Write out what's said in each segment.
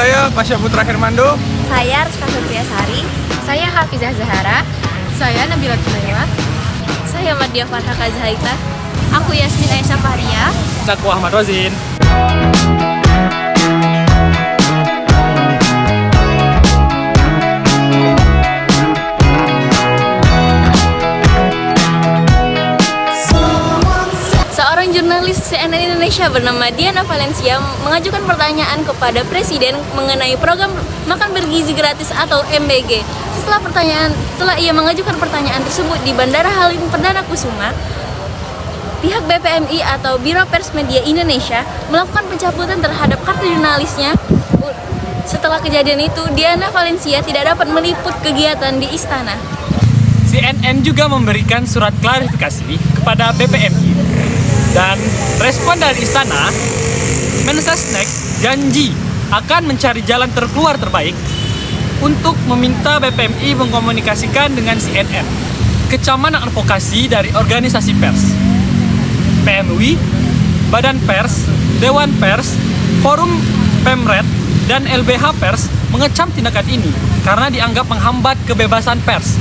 saya Pasya Putra Hermando. Saya Rizka Febriasari. Saya Hafizah Zahara. Saya Nabila Tunaiwa. Saya Madia Farha Kazaita. Aku Yasmin Aisyah Faria. Aku Ahmad Wazin. Seorang jurnalis CNN Indonesia bernama Diana Valencia mengajukan pertanyaan kepada Presiden mengenai program makan bergizi gratis atau MBG. Setelah ia mengajukan pertanyaan tersebut di Bandara Halim Perdana Kusuma, pihak BPMI atau Biro Pers Media Indonesia melakukan pencabutan terhadap kartu jurnalisnya. Setelah kejadian itu, Diana Valencia tidak dapat meliput kegiatan di istana. CNN juga memberikan surat klarifikasi kepada BPMI. Dan respon dari istana, Mensesnek janji akan mencari jalan terkeluar terbaik untuk meminta BPMI mengkomunikasikan dengan CNN, kecaman advokasi dari organisasi pers, PMUI, Badan Pers, Dewan Pers, Forum Pemret, dan LBH Pers mengecam tindakan ini karena dianggap menghambat kebebasan pers.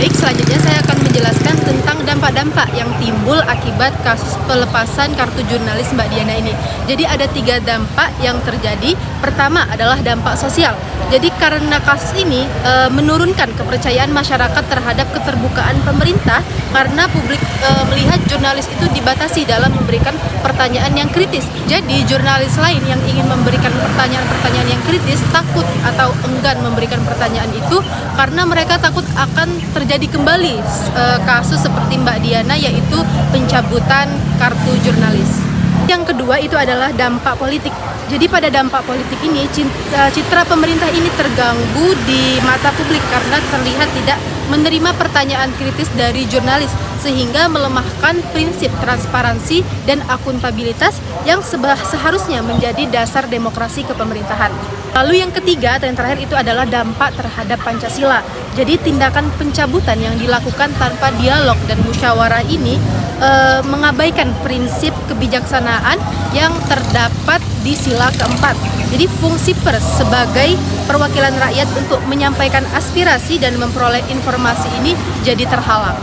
Baik, selanjutnya saya akan menjelaskan tentang dampak-dampak yang timbul akibat kasus pelepasan kartu jurnalis Mbak Diana ini. Jadi ada 3 dampak yang terjadi. Pertama adalah dampak sosial. Jadi karena kasus ini menurunkan kepercayaan masyarakat terhadap keterbukaan pemerintah karena publik melihat jurnalis itu dibatasi dalam memberikan pertanyaan yang kritis. Jadi jurnalis lain yang ingin memberikan pertanyaan-pertanyaan yang kritis takut atau enggan memberikan pertanyaan itu karena mereka takut akan terjadi kembali kasus seperti Mbak Diana, yaitu pencabutan kartu jurnalis. Yang kedua itu adalah dampak politik. Jadi pada dampak politik ini citra pemerintah ini terganggu di mata publik karena terlihat tidak menerima pertanyaan kritis dari jurnalis sehingga melemahkan prinsip transparansi dan akuntabilitas yang seharusnya menjadi dasar demokrasi kepemerintahan. Lalu yang ketiga dan terakhir itu adalah dampak terhadap Pancasila. Jadi tindakan pencabutan yang dilakukan tanpa dialog dan musyawarah ini mengabaikan prinsip kebijaksanaan yang terdapat di sila keempat. Jadi fungsi pers sebagai perwakilan rakyat untuk menyampaikan aspirasi dan memperoleh informasi ini jadi terhalang.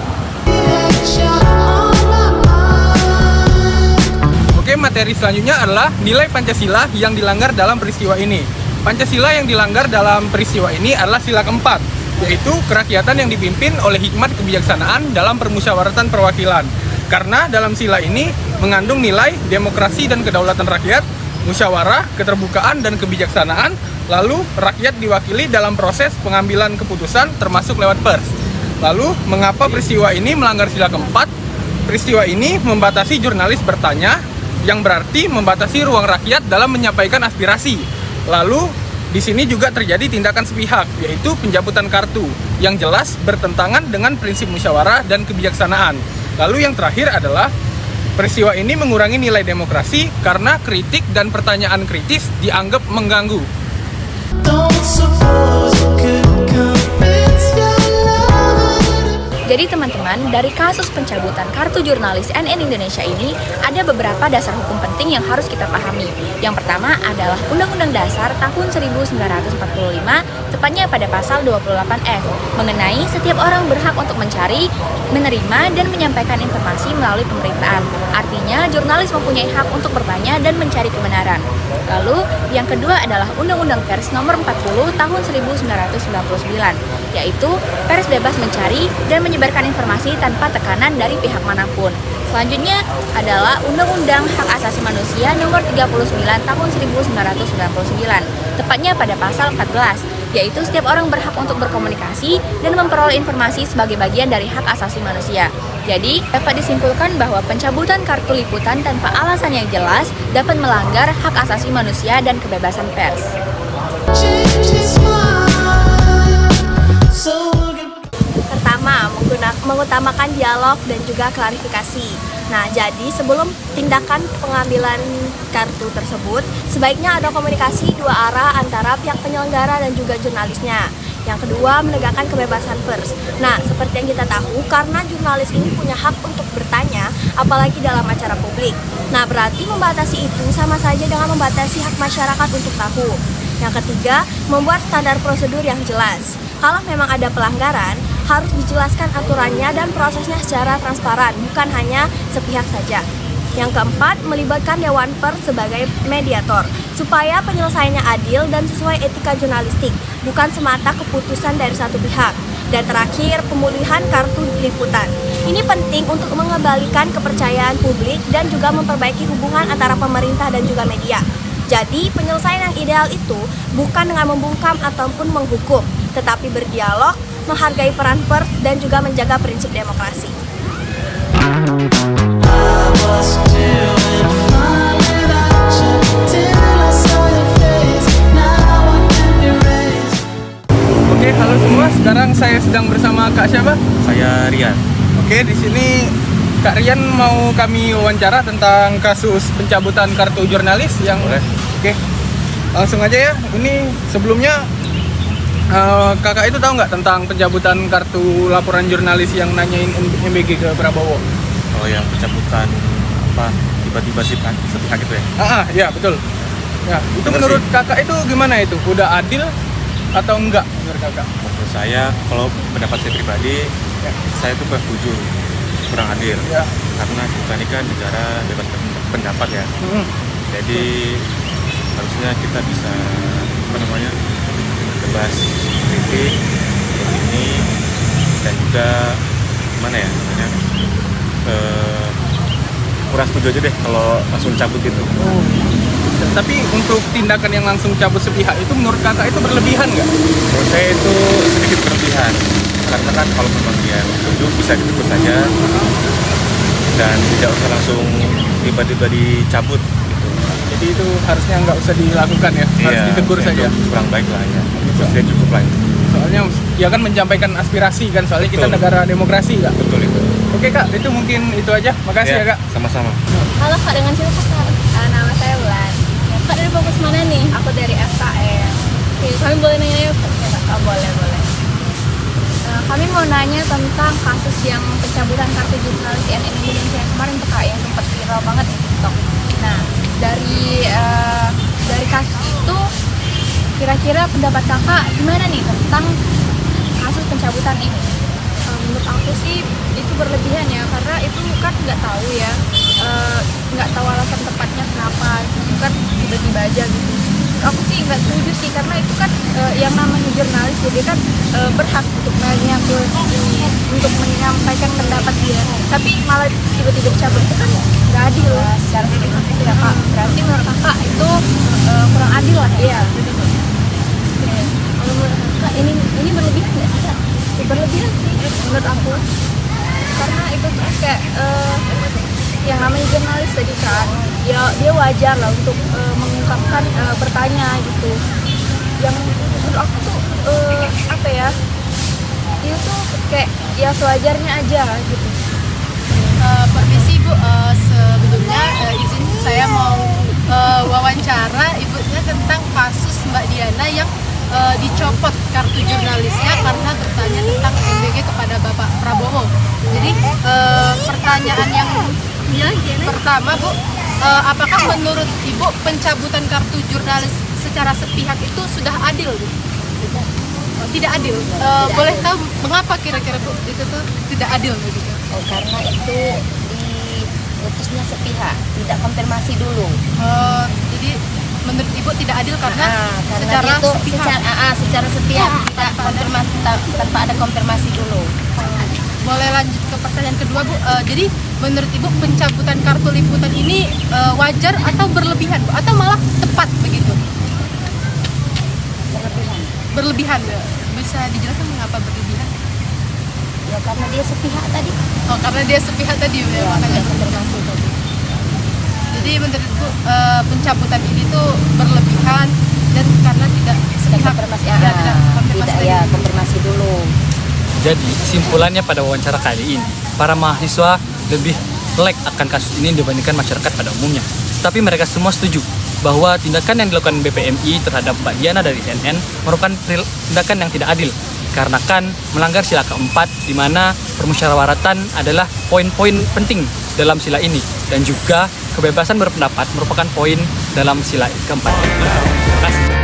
Oke, materi selanjutnya adalah nilai Pancasila yang dilanggar dalam peristiwa ini. Pancasila yang dilanggar dalam peristiwa ini adalah sila keempat, yaitu kerakyatan yang dipimpin oleh hikmat kebijaksanaan dalam permusyawaratan perwakilan. Karena dalam sila ini mengandung nilai demokrasi dan kedaulatan rakyat, musyawarah, keterbukaan, dan kebijaksanaan, lalu rakyat diwakili dalam proses pengambilan keputusan termasuk lewat pers. Lalu, mengapa peristiwa ini melanggar sila keempat? Peristiwa ini membatasi jurnalis bertanya, yang berarti membatasi ruang rakyat dalam menyampaikan aspirasi. Lalu, di sini juga terjadi tindakan sepihak, yaitu pencabutan kartu, yang jelas bertentangan dengan prinsip musyawarah dan kebijaksanaan. Lalu yang terakhir adalah peristiwa ini mengurangi nilai demokrasi karena kritik dan pertanyaan kritis dianggap mengganggu. Jadi teman-teman, dari kasus pencabutan kartu jurnalis CNN Indonesia ini, ada beberapa dasar hukum penting yang harus kita pahami. Yang pertama adalah Undang-Undang Dasar tahun 1945, tepatnya pada pasal 28F, mengenai setiap orang berhak untuk mencari, menerima, dan menyampaikan informasi melalui pemberitaan. Artinya, jurnalis mempunyai hak untuk bertanya dan mencari kebenaran. Lalu, yang kedua adalah Undang-Undang Pers Nomor 40 Tahun 1999, yaitu pers bebas mencari dan menyebarkan informasi tanpa tekanan dari pihak manapun. Selanjutnya adalah Undang-Undang Hak Asasi Manusia Nomor 39 Tahun 1999, tepatnya pada pasal 14, yaitu setiap orang berhak untuk berkomunikasi dan memperoleh informasi sebagai bagian dari hak asasi manusia. Jadi, dapat disimpulkan bahwa pencabutan kartu liputan tanpa alasan yang jelas dapat melanggar hak asasi manusia dan kebebasan pers. Pertama, mengutamakan dialog dan juga klarifikasi. Nah, jadi sebelum tindakan pengambilan kartu tersebut, sebaiknya ada komunikasi 2 arah antara pihak penyelenggara dan juga jurnalisnya. Yang kedua, menegakkan kebebasan pers. Nah, seperti yang kita tahu, karena jurnalis ini punya hak untuk bertanya apalagi dalam acara publik. Nah, berarti membatasi itu sama saja dengan membatasi hak masyarakat untuk tahu. Yang ketiga, membuat standar prosedur yang jelas. Kalau memang ada pelanggaran, harus dijelaskan aturannya dan prosesnya secara transparan, bukan hanya sepihak saja. Yang keempat, melibatkan Dewan Pers sebagai mediator, supaya penyelesaiannya adil dan sesuai etika jurnalistik, bukan semata keputusan dari satu pihak. Dan terakhir, pemulihan kartu liputan. Ini penting untuk mengembalikan kepercayaan publik dan juga memperbaiki hubungan antara pemerintah dan juga media. Jadi, penyelesaian yang ideal itu bukan dengan membungkam ataupun menghukum, tetapi berdialog, menghargai peran pers, dan juga menjaga prinsip demokrasi. Oke, halo semua. Sekarang saya sedang bersama Kak siapa? Saya Rian. Oke, di sini Kak Rian mau kami wawancara tentang kasus pencabutan kartu jurnalis yang. Boleh. Oke, langsung aja ya. Ini sebelumnya kakak itu tahu nggak tentang pencabutan kartu laporan jurnalis yang nanyain MBG ke Prabowo? Oh, yang pencabutan apa tiba-tiba sepihak itu ya? Ya betul. Ya, itu Bener menurut sih. kakak itu gimana itu? Udah adil atau enggak menurut kakak? Menurut saya, kalau pendapat saya pribadi, Ya. saya itu bersetuju kurang adil. Ya. Karena kita ini kan negara bebas pendapat ya. Mm-mm. Jadi harusnya kita bisa bebas kritik ini, dan juga gimana ya namanya, kurang setuju aja deh kalau langsung cabut gitu. Tapi untuk tindakan yang langsung cabut sepihak itu menurut kakak itu berlebihan nggak? Menurut saya itu sedikit berlebihan, karena kan kalau memang dia setuju bisa ditegur saja dan tidak usah langsung tiba-tiba dicabut gitu. Jadi itu harusnya nggak usah dilakukan ya, harus ditegur saya saja. itu kurang baik lah ya, sudah cukup lah itu. Soalnya ya kan menyampaikan aspirasi kan, soalnya kita Betul. negara demokrasi kak. Betul itu. Oke kak, itu mungkin itu aja. Makasih ya kak. Sama-sama. Halo Kak, dengan siapa Kak? Nama saya Wulan. Kak dari fokus mana nih? Aku dari FKM. Oke, kami boleh nanya Kak? Oh, boleh. Kami mau nanya tentang kasus yang pencabutan kartu jurnalis CNN Indonesia yang kemarin tuh Kak, yang sempat viral banget di TikTok. Nah, dari kasus itu, kira-kira pendapat kakak gimana nih tentang kasus pencabutan ini? Menurut aku sih itu berlebihan ya, karena itu kan nggak tahu ya, nggak tahu alasan tepatnya kenapa, itu kan tiba-tiba aja gitu. Aku sih nggak setuju sih, karena itu kan yang namanya jurnalis, jadi kan berhak untuk untuk menyampaikan pendapat dia, tapi malah tiba-tiba dicabut, itu kan nggak adil secara sepihak ya Kak. Berarti menurut kakak itu kurang adil lah ya. Kalau menurut kakak ini berlebihan nggak sih Kak? Ya, berlebihan sih menurut aku, karena itu tuh kayak yang namanya jurnalis tadi kan, dia wajar lah untuk mengungkapkan, bertanya gitu. Yang menurut aku tuh apa ya, itu tuh kayak ya sewajarnya aja gitu. Permisi Bu, sebelumnya izin saya mau wawancara ibunya tentang kasus Mbak Diana yang dicopot kartu jurnalisnya karena bertanya tentang MBG kepada Bapak Prabowo. Jadi pertanyaan yang pertama Bu, apakah menurut Ibu pencabutan kartu jurnalis secara sepihak itu sudah adil Bu? Tidak adil. Boleh tahu mengapa kira-kira Bu itu tuh tidak adil begitu? Oh, karena itu diputusnya sepihak, tidak konfirmasi dulu. Jadi menurut Ibu tidak adil karena secara itu sepihak. secara sepihak, tidak konfirmasi, tanpa ada konfirmasi dulu. Boleh lanjut ke pertanyaan kedua Bu. Jadi menurut Ibu pencabutan kartu liputan ini wajar atau berlebihan Bu? Atau malah tepat begitu? Berlebihan. Bisa dijelaskan mengapa berlebihan? Ya karena dia sepihak tadi. Oh, karena dia sepihak tadi ya, makanya Konfirmasi tadi. Jadi menurut Bu pencabutan ini tuh berlebihan dan karena tidak sepihak. Konfirmasi, tidak konfirmasi tidak tadi. ya konfirmasi dulu. Jadi kesimpulannya pada wawancara kali ini, para mahasiswa lebih melek akan kasus ini dibandingkan masyarakat pada umumnya. Tapi mereka semua setuju bahwa tindakan yang dilakukan BPMI terhadap Mbak Diana dari CNN merupakan tindakan yang tidak adil, karena kan melanggar sila keempat, di mana permusyawaratan adalah poin-poin penting dalam sila ini, dan juga kebebasan berpendapat merupakan poin dalam sila keempat. Terima kasih.